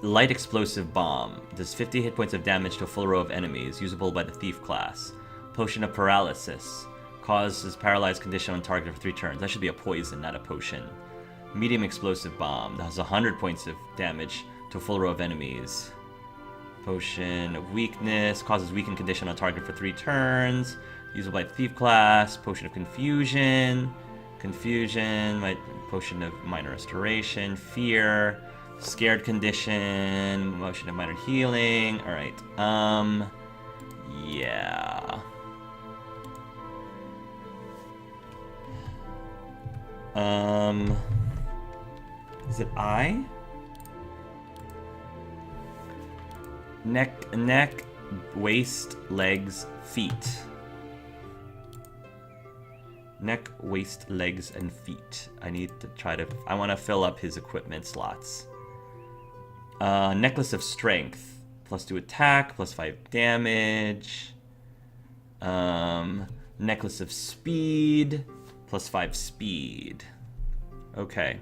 Light explosive bomb. Does 50 hit points of damage to a full row of enemies, usable by the thief class. Potion of paralysis. Causes paralyzed condition on target for 3 turns. That should be a poison, not a potion. Medium explosive bomb. That has 100 points of damage to a full row of enemies. Potion of weakness. Causes weakened condition on target for 3 turns. Usable by the thief class. Potion of confusion. Confusion. Potion of minor restoration. Fear. Scared condition, motion of minor healing. Alright, yeah. Is it I? Neck, waist, legs, feet. Neck, waist, legs, and feet. I need to I want to fill up his equipment slots. Necklace of Strength. +2 attack, +5 damage. Necklace of Speed. +5 speed. Okay.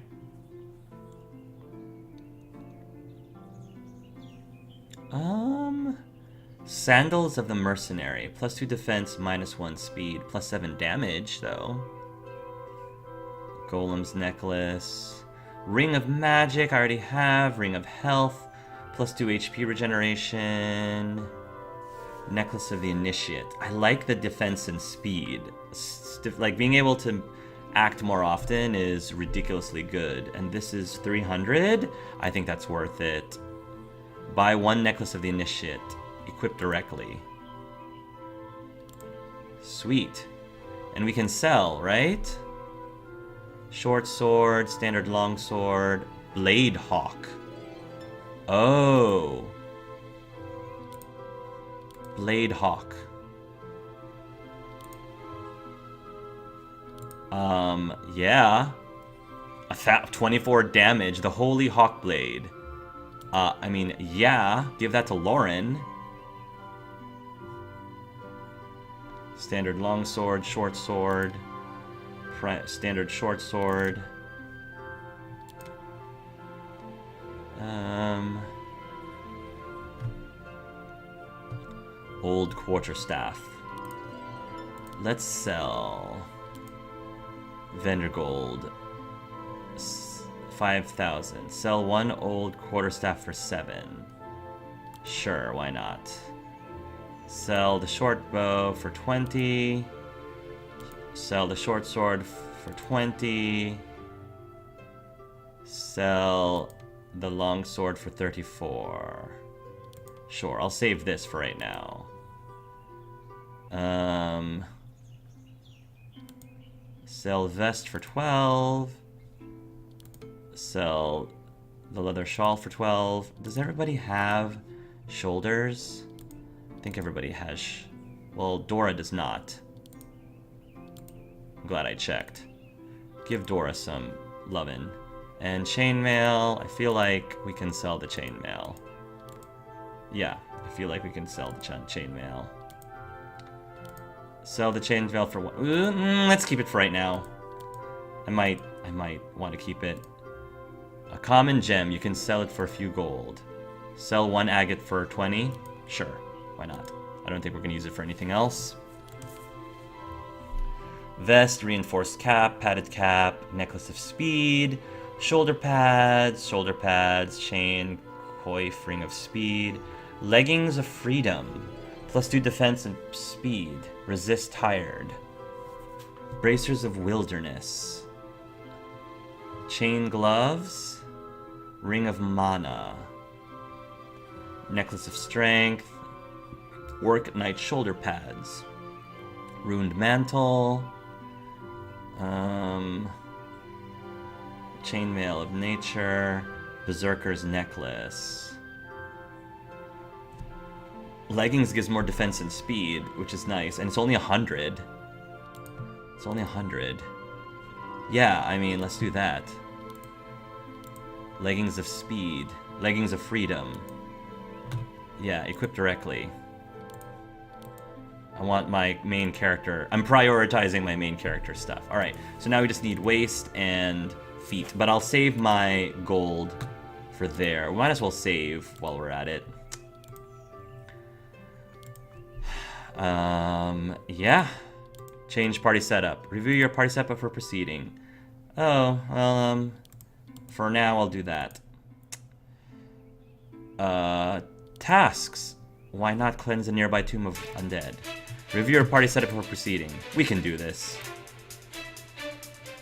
Sandals of the Mercenary. +2 defense, -1 speed. +7 damage, though. Golem's Necklace. Ring of Magic, I already have. Ring of Health, +2 HP regeneration. Necklace of the Initiate. I like the defense and speed. Like, being able to act more often is ridiculously good. And this is 300? I think that's worth it. Buy 1 Necklace of the Initiate. Equip directly. Sweet. And we can sell, right? Short sword, standard long sword, blade hawk. Oh. Blade hawk. Yeah. 24 damage, the holy hawk blade. I mean, yeah, give that to Loren. Standard long sword, short sword. Standard short sword. Old quarterstaff. Let's sell. Vendor gold. 5,000. Sell 1 old quarterstaff for 7. Sure, why not? Sell the short bow for 20. Sell the short sword for 20. Sell the long sword for 34. Sure, I'll save this for right now. Sell vest for 12. Sell the leather shawl for 12. Does everybody have shoulders? I think everybody has. Well, Dora does not. I'm glad I checked. Give Dora some lovin'. And chainmail. I feel like we can sell the chainmail. Yeah, I feel like we can sell the chainmail. Sell the chainmail for one. Let's keep it for right now. I might want to keep it. A common gem, you can sell it for a few gold. Sell 1 agate for 20? Sure, why not? I don't think we're going to use it for anything else. Vest, reinforced cap, padded cap, necklace of speed, shoulder pads, chain, coif, ring of speed, leggings of freedom, +2 defense and speed, resist tired, bracers of wilderness, chain gloves, ring of mana, necklace of strength, work knight shoulder pads, ruined mantle, chainmail of nature, berserker's necklace. Leggings gives more defense and speed, which is nice, and it's only 100. It's only 100. Yeah, I mean, let's do that. Leggings of speed, leggings of freedom. Yeah, equip directly. I want my main character. I'm prioritizing my main character stuff. Alright, so now we just need waist and feet. But I'll save my gold for there. We might as well save while we're at it. Yeah. Change party setup. Review your party setup for proceeding. Oh, well, for now I'll do that. Tasks. Why not cleanse a nearby tomb of undead? Review your party setup for proceeding. We can do this.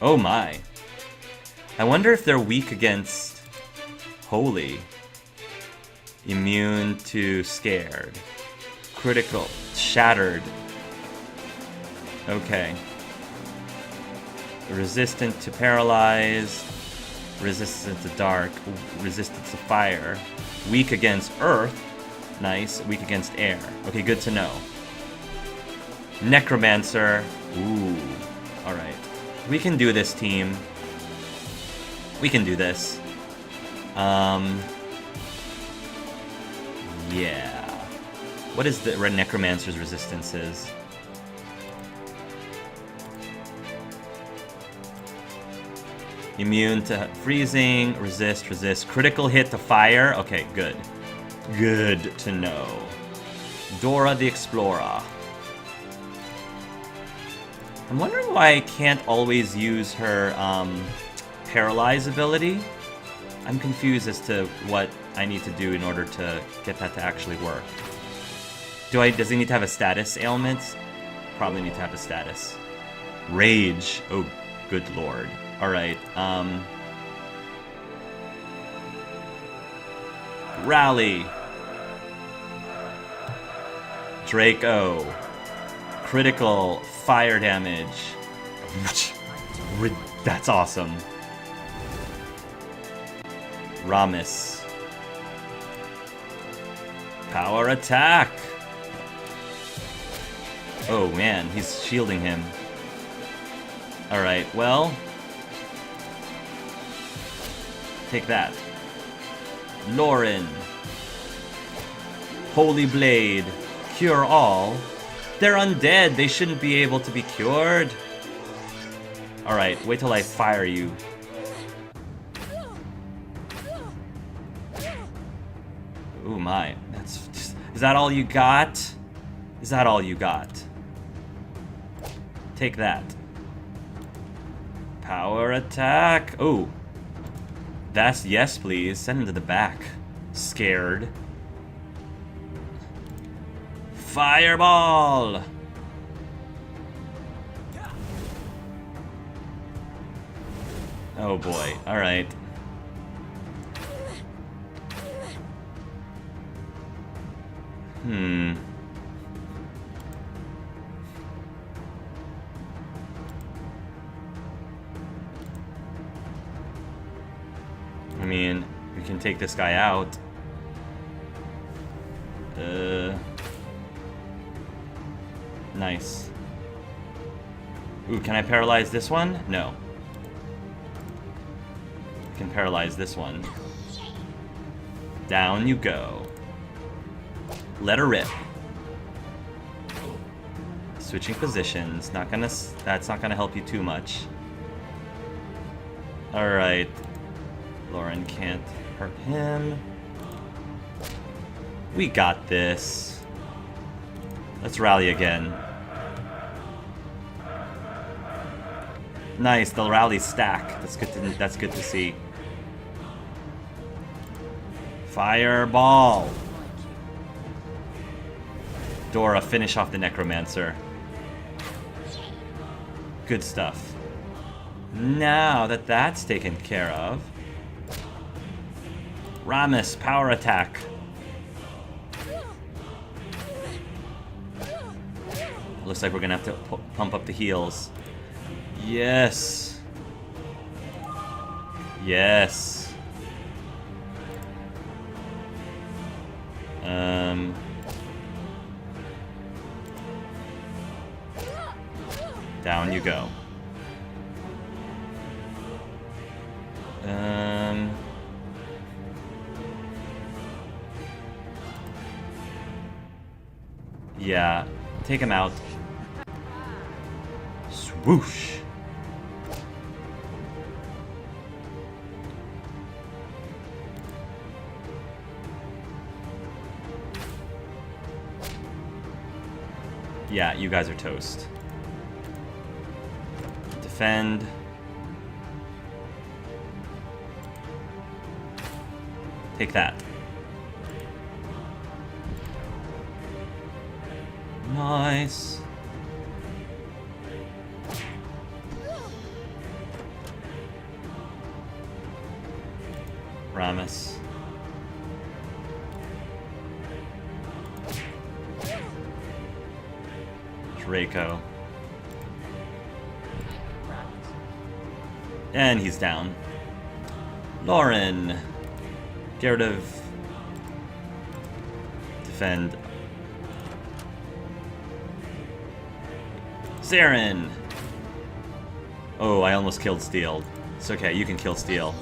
Oh my. I wonder if they're weak against holy. Immune to scared. Critical. Shattered. Okay. Resistant to paralyzed. Resistant to dark. Resistant to fire. Weak against earth. Nice. Weak against air. Okay, good to know. Necromancer. Ooh. Alright. We can do this, team. We can do this. Yeah. What is the Red Necromancer's resistances? Immune to freezing, resist, critical hit to fire. Okay, good. Good to know. Dora the Explorer. I'm wondering why I can't always use her paralyze ability. I'm confused as to what I need to do in order to get that to actually work. Does he need to have a status ailment? Probably need to have a status. Rage. Oh, good lord. Alright, Rally. Draco. Critical fire damage. That's awesome. Ramus. Power attack. Oh man, he's shielding him. Alright, well. Take that. Loren. Holy Blade. Cure all. They're undead. They shouldn't be able to be cured. Alright, wait till I fire you. Ooh my. That's just, is that all you got? Is that all you got? Take that. Power attack. Ooh. That's yes, please. Send him to the back. Scared. Fireball! Oh boy. Alright. I mean, we can take this guy out. Nice. Ooh, can I paralyze this one? No. I can paralyze this one. Down you go. Let her rip. Switching positions. That's not gonna help you too much. Alright. Loren can't hurt him. We got this. Let's rally again. Nice, the rally stack. That's good to see. Fireball. Dora, finish off the Necromancer. Good stuff. Now that that's taken care of, Ramus, power attack. Looks like we're gonna have to pump up the heals. Yes. Yes. Down you go. Yeah, take him out. Swoosh. Yeah, you guys are toast. Defend. Take that. Nice. Ramus. Draco. And he's down. Loren. Get rid of... Defend. Saren! Oh, I almost killed Steel. It's okay, you can kill Steel.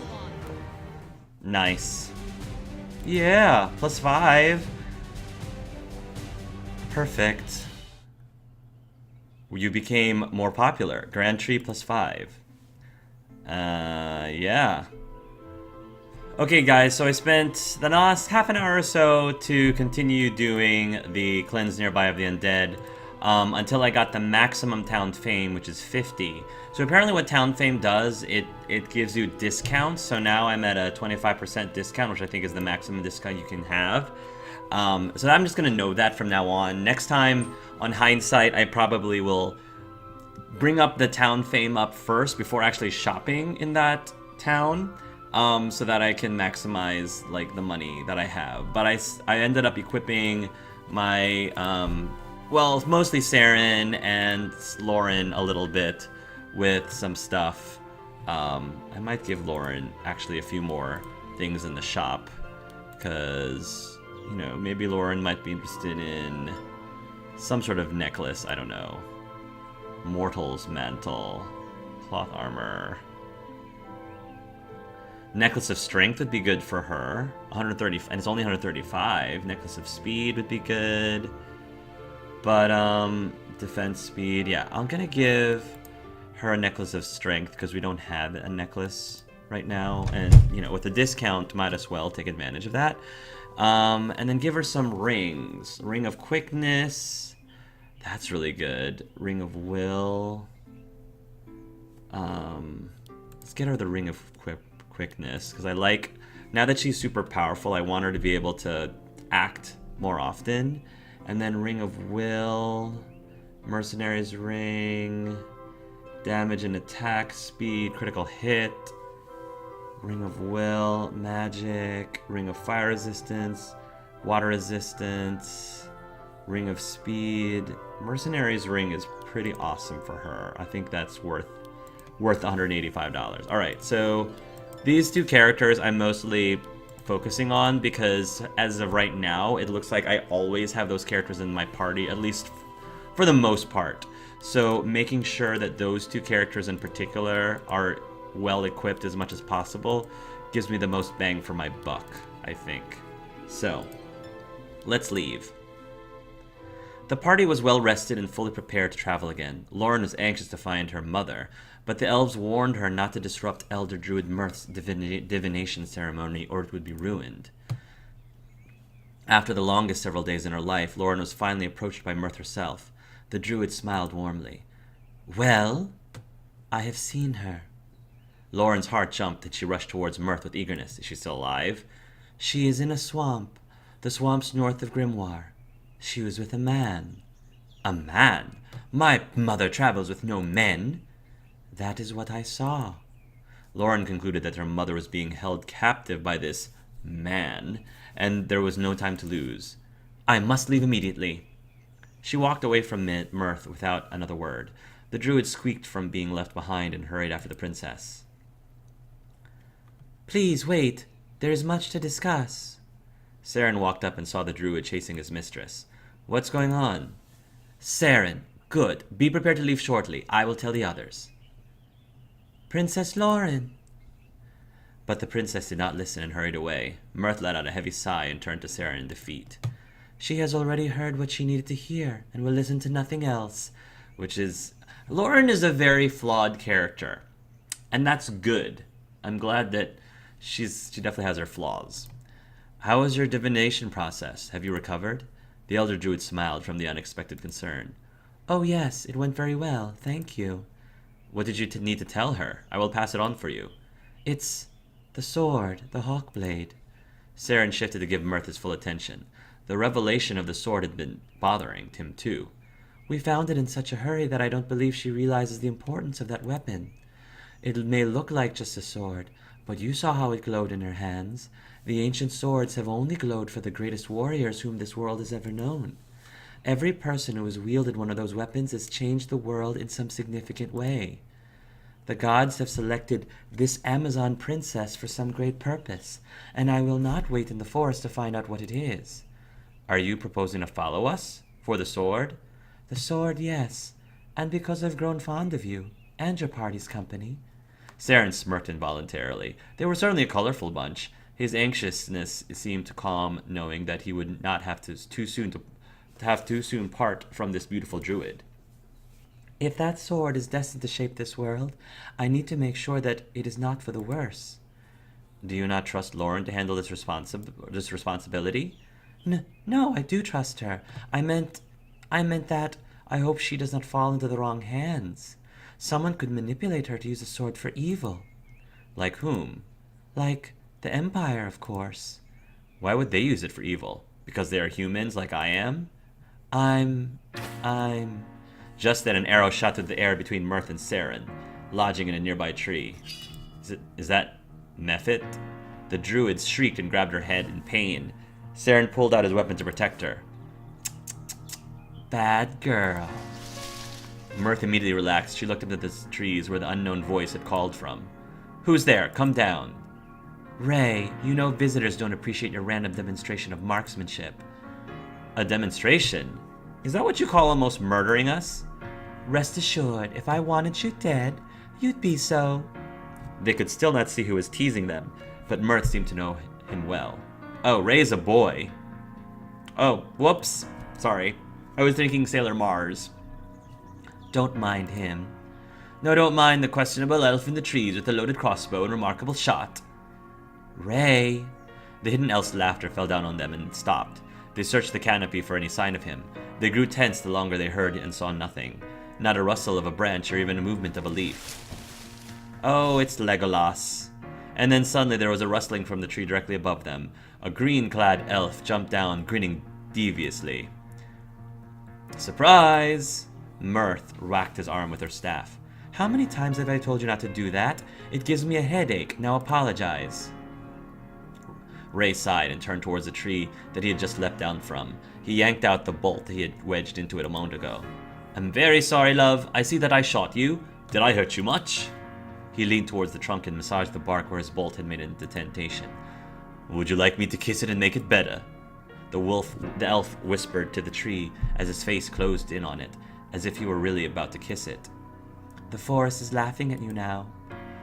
Nice. Yeah, +5. Perfect. You became more popular. Grand Tree +5. Yeah. Okay, guys, so I spent the last half an hour or so to continue doing the cleanse nearby of the undead until I got the maximum town fame, which is 50. So apparently what town fame does, it gives you discounts. So now I'm at a 25% discount, which I think is the maximum discount you can have. So I'm just going to know that from now on. Next time, on hindsight, I probably will bring up the town fame up first before actually shopping in that town. So that I can maximize like the money that I have. But I ended up equipping my, well, mostly Saren and Loren a little bit with some stuff. I might give Loren actually a few more things in the shop because, you know, maybe Loren might be interested in some sort of necklace, I don't know. Mortal's Mantle, Cloth Armor. Necklace of Strength would be good for her. 130, and it's only 135. Necklace of Speed would be good. But, Defense Speed, yeah. I'm gonna give her a Necklace of Strength because we don't have a necklace right now. And, you know, with a discount, might as well take advantage of that. And then give her some rings. Ring of Quickness. That's really good. Ring of Will. Let's get her the Ring of Quickness, because I like, now that she's super powerful, I want her to be able to act more often. And then Ring of Will, Mercenary's Ring, damage and attack speed, critical hit, Ring of Will, magic, Ring of Fire resistance, water resistance, Ring of Speed. Mercenary's Ring is pretty awesome for her. I think that's worth $185. Alright, so these two characters I'm mostly focusing on because as of right now, it looks like I always have those characters in my party, at least for the most part. So making sure that those two characters in particular are well equipped as much as possible gives me the most bang for my buck, I think. So, let's leave. The party was well rested and fully prepared to travel again. Loren was anxious to find her mother, but the elves warned her not to disrupt Elder Druid Mirth's divination ceremony or it would be ruined. After the longest several days in her life, Loren was finally approached by Mirth herself. The druid smiled warmly. "Well, I have seen her." Loren's heart jumped and she rushed towards Mirth with eagerness. Is she still alive? "She is in a swamp, the swamps north of Grimoire. She was with a man." "A man? My mother travels with no men." "That is what I saw." Loren concluded that her mother was being held captive by this man, and there was no time to lose. "I must leave immediately." She walked away from Mirth without another word. The druid squeaked from being left behind and hurried after the princess. "Please wait. There is much to discuss." Saren walked up and saw the druid chasing his mistress. "What's going on?" "Saren, good. Be prepared to leave shortly. I will tell the others." "Princess Loren." But the princess did not listen and hurried away. Mirth let out a heavy sigh and turned to Saren in defeat. "She has already heard what she needed to hear and will listen to nothing else." Which is... Loren is a very flawed character. And that's good. I'm glad that she definitely has her flaws. "How was your divination process? Have you recovered?" The elder druid smiled from the unexpected concern. Oh yes, it went very well, thank you. What did you need to tell her? I will pass it on for you. It's the sword, the hawk blade. Saren shifted to give Mirth his full attention. The revelation of the sword had been bothering him too. We found it in such a hurry that I don't believe she realizes the importance of that weapon. It may look like just a sword, but you saw how it glowed in her hands. The ancient swords have only glowed for the greatest warriors whom this world has ever known. Every person who has wielded one of those weapons has changed the world in some significant way. The gods have selected this Amazon princess for some great purpose, and I will not wait in the forest to find out what it is. Are you proposing to follow us? For the sword? The sword, yes, and because I've grown fond of you, and your party's company. Saren smirked involuntarily. They were certainly a colorful bunch. His anxiousness seemed to calm, knowing that he would not have to too soon part from this beautiful druid. If that sword is destined to shape this world, I need to make sure that it is not for the worse. Do you not trust Loren to handle this responsibility? No, I do trust her. I meant that I hope she does not fall into the wrong hands. Someone could manipulate her to use a sword for evil. Like whom? Like the Empire, of course. Why would they use it for evil? Because they are humans like I am? I'm... Just then an arrow shot through the air between Mirth and Saren, lodging in a nearby tree. Is that Mephit? The druid shrieked and grabbed her head in pain. Saren pulled out his weapon to protect her. Bad girl. Mirth immediately relaxed. She looked up at the trees where the unknown voice had called from. Who's there? Come down. Ray, you know visitors don't appreciate your random demonstration of marksmanship. A demonstration? Is that what you call almost murdering us? Rest assured, if I wanted you dead, you'd be so. They could still not see who was teasing them, but Mirth seemed to know him well. Oh, Ray's a boy. Oh, whoops. Sorry. I was thinking Sailor Mars. Don't mind him. No, don't mind the questionable elf in the trees with a loaded crossbow and remarkable shot. Ray. The hidden elf's laughter fell down on them and stopped. They searched the canopy for any sign of him. They grew tense the longer they heard and saw nothing. Not a rustle of a branch or even a movement of a leaf. Oh, it's Legolas. And then suddenly there was a rustling from the tree directly above them. A green-clad elf jumped down, grinning deviously. Surprise! Mirth whacked his arm with her staff. How many times have I told you not to do that? It gives me a headache. Now apologize. Ray sighed and turned towards the tree that he had just leapt down from. He yanked out the bolt that he had wedged into it a moment ago. I'm very sorry, love. I see that I shot you. Did I hurt you much? He leaned towards the trunk and massaged the bark where his bolt had made an indentation. Would you like me to kiss it and make it better? The elf whispered to the tree as his face closed in on it, as if he were really about to kiss it. The forest is laughing at you now.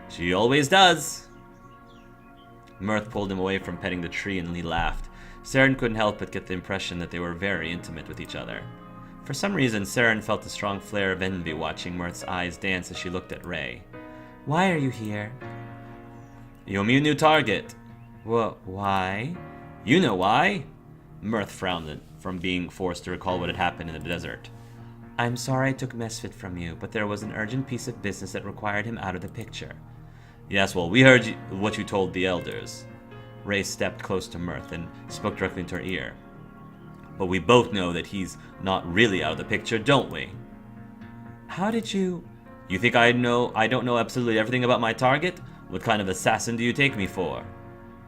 She always does. Mirth pulled him away from petting the tree and he laughed. Saren couldn't help but get the impression that they were very intimate with each other. For some reason, Saren felt a strong flare of envy watching Mirth's eyes dance as she looked at Ray. Why are you here? You owe me a new target. Why? You know why. Mirth frowned from being forced to recall what had happened in the desert. I'm sorry I took Mesfit from you, but there was an urgent piece of business that required him out of the picture. Yes, well, we heard what you told the elders. Ray stepped close to Mirth and spoke directly into her ear. But we both know that he's not really out of the picture, don't we? How did you... You think I don't know absolutely everything about my target? What kind of assassin do you take me for?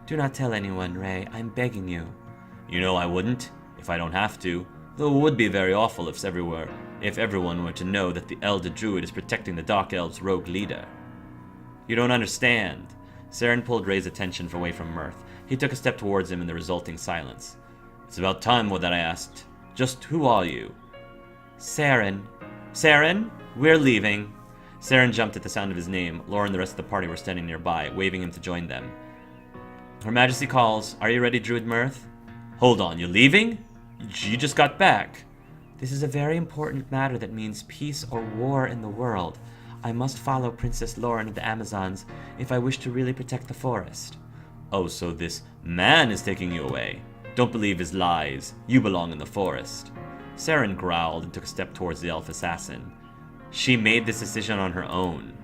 Do not tell anyone, Ray. I'm begging you. You know I wouldn't, if I don't have to. Though it would be very awful if everyone were to know that the Elder Druid is protecting the Dark Elves' rogue leader. You don't understand. Saren pulled Ray's attention away from Mirth. He took a step towards him in the resulting silence. It's about time that I asked. Just who are you? Saren. Saren, we're leaving. Saren jumped at the sound of his name. Loren and the rest of the party were standing nearby, waving him to join them. Her Majesty calls. Are you ready, Druid Mirth? Hold on, you're leaving? You just got back. This is a very important matter that means peace or war in the world. I must follow Princess Loren of the Amazons if I wish to really protect the forest. Oh, so this man is taking you away. Don't believe his lies. You belong in the forest. Saren growled and took a step towards the elf assassin. She made this decision on her own.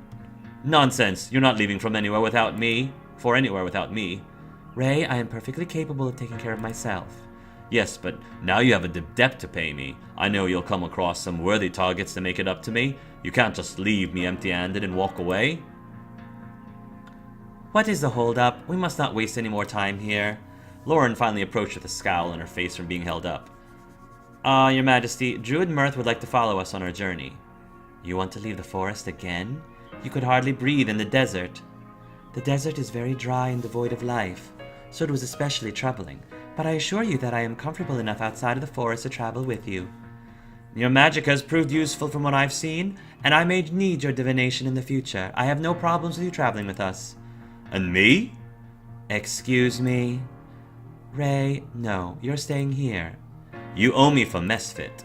Nonsense! You're not leaving from anywhere without me. For anywhere without me. Ray, I am perfectly capable of taking care of myself. Yes, but now you have a debt to pay me. I know you'll come across some worthy targets to make it up to me. You can't just leave me empty-handed and walk away. What is the hold-up? We must not waste any more time here. Loren finally approached with a scowl on her face from being held up. Your Majesty, Druid Mirth would like to follow us on our journey. You want to leave the forest again? You could hardly breathe in the desert. The desert is very dry and devoid of life, so it was especially troubling. But I assure you that I am comfortable enough outside of the forest to travel with you. Your magic has proved useful from what I've seen, and I may need your divination in the future. I have no problems with you traveling with us. And me? Excuse me? Ray, no, you're staying here. You owe me for Mesfit.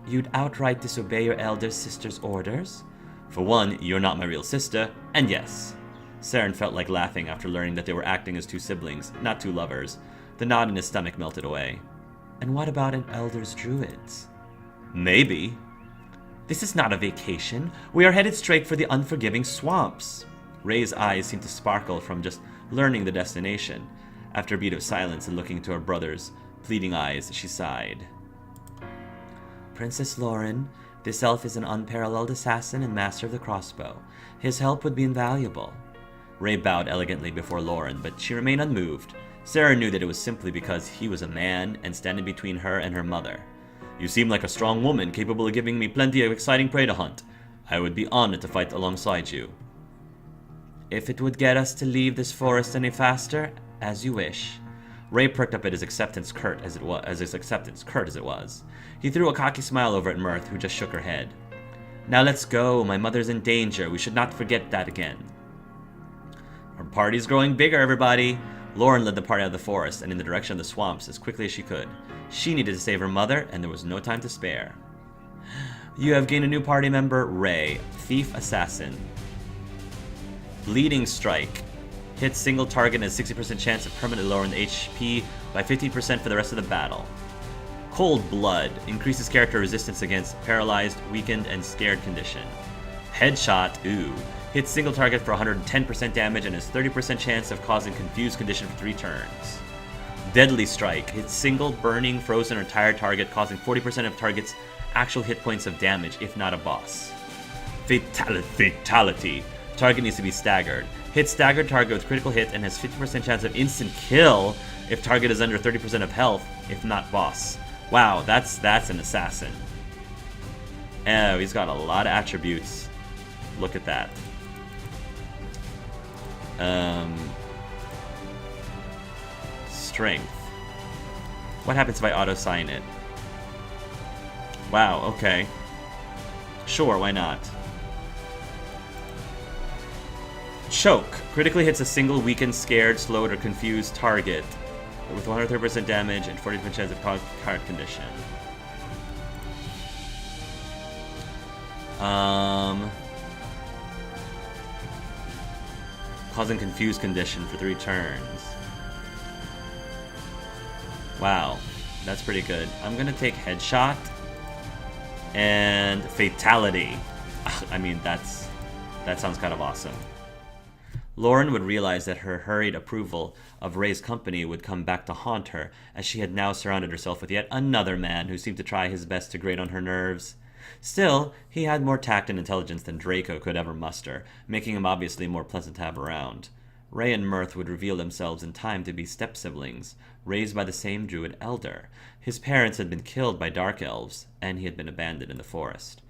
You'd outright disobey your elder sister's orders? For one, you're not my real sister, and yes. Saren felt like laughing after learning that they were acting as two siblings, not two lovers. The knot in his stomach melted away. And what about an elder's druids? Maybe. This is not a vacation. We are headed straight for the unforgiving swamps. Ray's eyes seemed to sparkle from just learning the destination. After a beat of silence and looking into her brother's pleading eyes, she sighed. Princess Loren, this elf is an unparalleled assassin and master of the crossbow. His help would be invaluable. Ray bowed elegantly before Loren, but she remained unmoved. Sarah knew that it was simply because he was a man and standing between her and her mother. You seem like a strong woman, capable of giving me plenty of exciting prey to hunt. I would be honored to fight alongside you. If it would get us to leave this forest any faster, as you wish. Ray perked up at his acceptance, curt as it was. He threw a cocky smile over at Mirth, who just shook her head. Now let's go. My mother's in danger. We should not forget that again. Our party's growing bigger, everybody. Loren led the party out of the forest and in the direction of the swamps as quickly as she could. She needed to save her mother, and there was no time to spare. You have gained a new party member, Ray, Thief Assassin. Bleeding Strike. Hit single target and has 60% chance of permanently lowering the HP by 15% for the rest of the battle. Cold Blood. Increases character resistance against paralyzed, weakened, and scared condition. Headshot. Ooh. Hits single target for 110% damage and has 30% chance of causing confused condition for 3 turns. Deadly Strike. Hits single, burning, frozen, or tired target, causing 40% of target's actual hit points of damage, if not a boss. Fatality. Target needs to be staggered. Hits staggered target with critical hit and has 50% chance of instant kill if target is under 30% of health, if not boss. Wow, that's an assassin. Oh, he's got a lot of attributes. Look at that. Strength. What happens if I auto-sign it? Wow, okay. Sure, why not? Choke. Critically hits a single weakened, scared, slowed, or confused target with 130% damage and 40% chance of card condition. Causing confused condition for 3 turns. Wow, that's pretty good. I'm gonna take Headshot and Fatality. I mean, that sounds kind of awesome. Loren would realize that her hurried approval of Ray's company would come back to haunt her, as she had now surrounded herself with yet another man who seemed to try his best to grate on her nerves. Still, he had more tact and intelligence than Draco could ever muster, making him obviously more pleasant to have around. Ray and Mirth would reveal themselves in time to be step-siblings, raised by the same druid elder. His parents had been killed by dark elves, and he had been abandoned in the forest.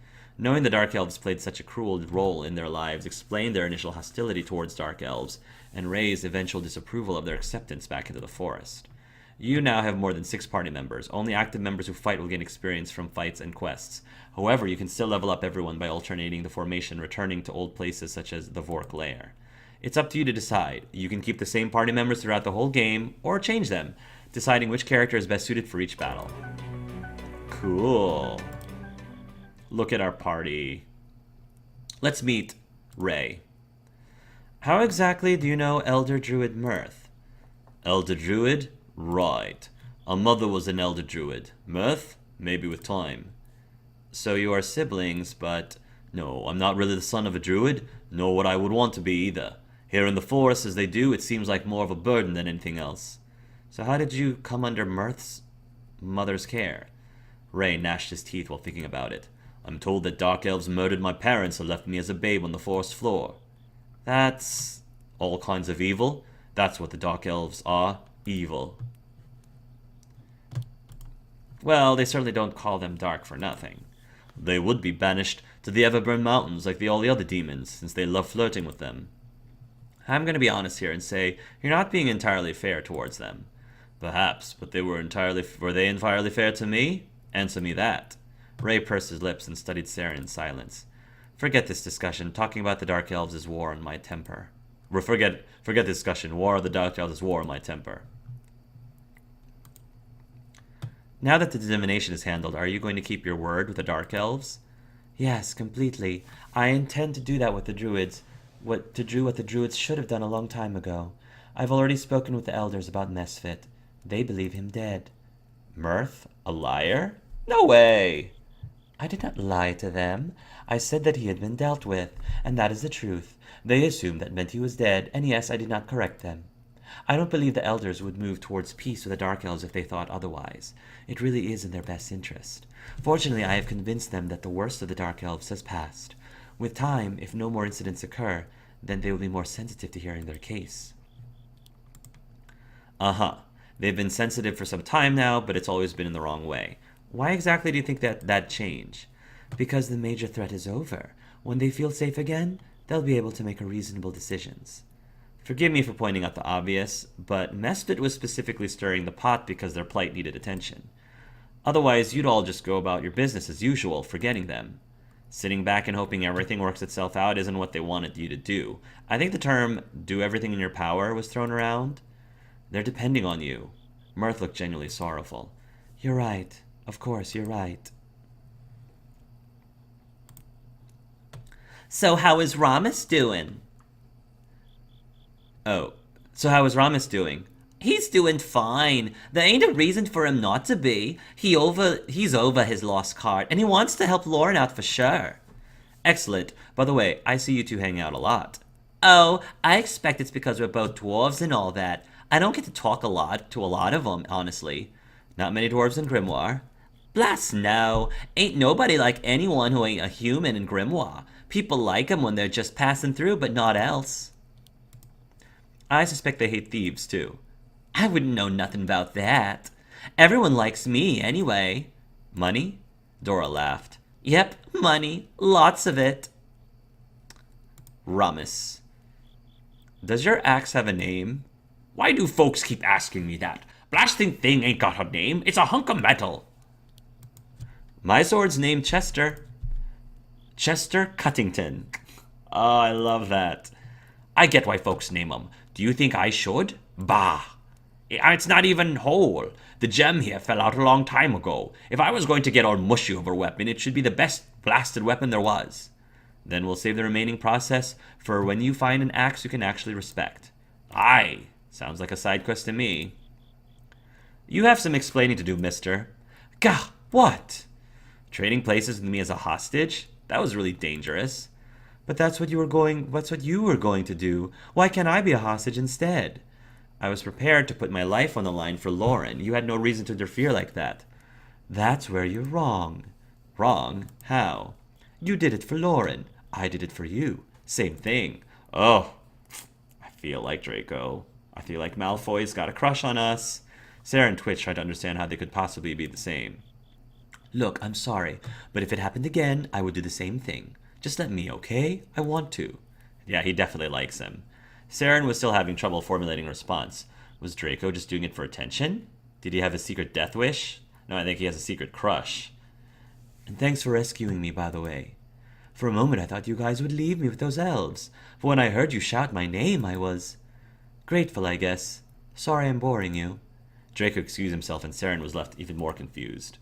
Knowing the Dark Elves played such a cruel role in their lives explained their initial hostility towards Dark Elves, and Ray's eventual disapproval of their acceptance back into the forest. You now have more than 6 party members. Only active members who fight will gain experience from fights and quests. However, you can still level up everyone by alternating the formation, returning to old places such as the Vork Lair. It's up to you to decide. You can keep the same party members throughout the whole game, or change them, deciding which character is best suited for each battle. Cool. Look at our party. Let's meet Ray. How exactly do you know Elder Druid Mirth? Elder Druid? Right. Our mother was an Elder Druid. Mirth? Maybe with time. So you are siblings, but... No, I'm not really the son of a druid, nor what I would want to be either. Here in the forest as they do, it seems like more of a burden than anything else. So how did you come under Mirth's mother's care? Ray gnashed his teeth while thinking about it. I'm told that dark elves murdered my parents and left me as a babe on the forest floor. That's... all kinds of evil? That's what the dark elves are. Evil. Well, they certainly don't call them dark for nothing. They would be banished to the Everburn Mountains like all the other demons, since they love flirting with them. I'm going to be honest here and say you're not being entirely fair towards them. Perhaps, but were they entirely fair to me? Answer me that. Ray pursed his lips and studied Saren in silence. Forget this discussion. Talking about the Dark Elves is war on my temper. Forget discussion. War of the Dark Elves is war on my temper. Now that the divination is handled, are you going to keep your word with the Dark Elves? Yes, completely. I intend to do that with the Druids. What the Druids should have done a long time ago. I've already spoken with the elders about Mesfit. They believe him dead. Mirth? A liar? No way! I did not lie to them. I said that he had been dealt with, and that is the truth. They assumed that meant he was dead, and yes, I did not correct them. I don't believe the elders would move towards peace with the Dark Elves if they thought otherwise. It really is in their best interest. Fortunately, I have convinced them that the worst of the Dark Elves has passed. With time, if no more incidents occur, then they will be more sensitive to hearing their case. Uh-huh. They've been sensitive for some time now, but it's always been in the wrong way. Why exactly do you think that change? Because the major threat is over. When they feel safe again, they'll be able to make reasonable decisions. Forgive me for pointing out the obvious, but Mesfit was specifically stirring the pot because their plight needed attention. Otherwise, you'd all just go about your business as usual, forgetting them. Sitting back and hoping everything works itself out isn't what they wanted you to do. I think the term, do everything in your power, was thrown around. They're depending on you. Mirth looked genuinely sorrowful. You're right. Of course, you're right. So how is Ramus doing? Oh, so how is Ramus doing? He's doing fine. There ain't a reason for him not to be. He's over his lost cart, and he wants to help Loren out for sure. Excellent. By the way, I see you two hang out a lot. Oh, I expect it's because we're both dwarves and all that. I don't get to talk to a lot of them, honestly. Not many dwarves in Grimoire. Blast no. Ain't nobody like anyone who ain't a human in Grimoire. People like 'em when they're just passing through, but not else. I suspect they hate thieves, too. I wouldn't know nothing about that. Everyone likes me, anyway. Money? Dora laughed. Yep, money. Lots of it. Ramus. Does your axe have a name? Why do folks keep asking me that? Blasting thing ain't got a name. It's a hunk of metal. My sword's named Chester. Chester Cuttington. Oh, I love that. I get why folks name 'em. Do you think I should? Bah. It's not even whole. The gem here fell out a long time ago. If I was going to get all mushy over a weapon, it should be the best blasted weapon there was. Then we'll save the remaining process for when you find an axe you can actually respect. Aye. Sounds like a side quest to me. You have some explaining to do, mister. Gah, what? Trading places with me as a hostage? That was really dangerous. But that's what you were going to do. Why can't I be a hostage instead? I was prepared to put my life on the line for Loren. You had no reason to interfere like that. That's where you're wrong. Wrong? How? You did it for Loren. I did it for you. Same thing. Oh, I feel like Draco. I feel like Malfoy's got a crush on us. Sarah and Twitch tried to understand how they could possibly be the same. Look, I'm sorry, but if it happened again, I would do the same thing. Just let me, okay? I want to. Yeah, he definitely likes him. Saren was still having trouble formulating a response. Was Draco just doing it for attention? Did he have a secret death wish? No, I think he has a secret crush. And thanks for rescuing me, by the way. For a moment I thought you guys would leave me with those elves. But when I heard you shout my name, I was... grateful, I guess. Sorry I'm boring you. Draco excused himself and Saren was left even more confused.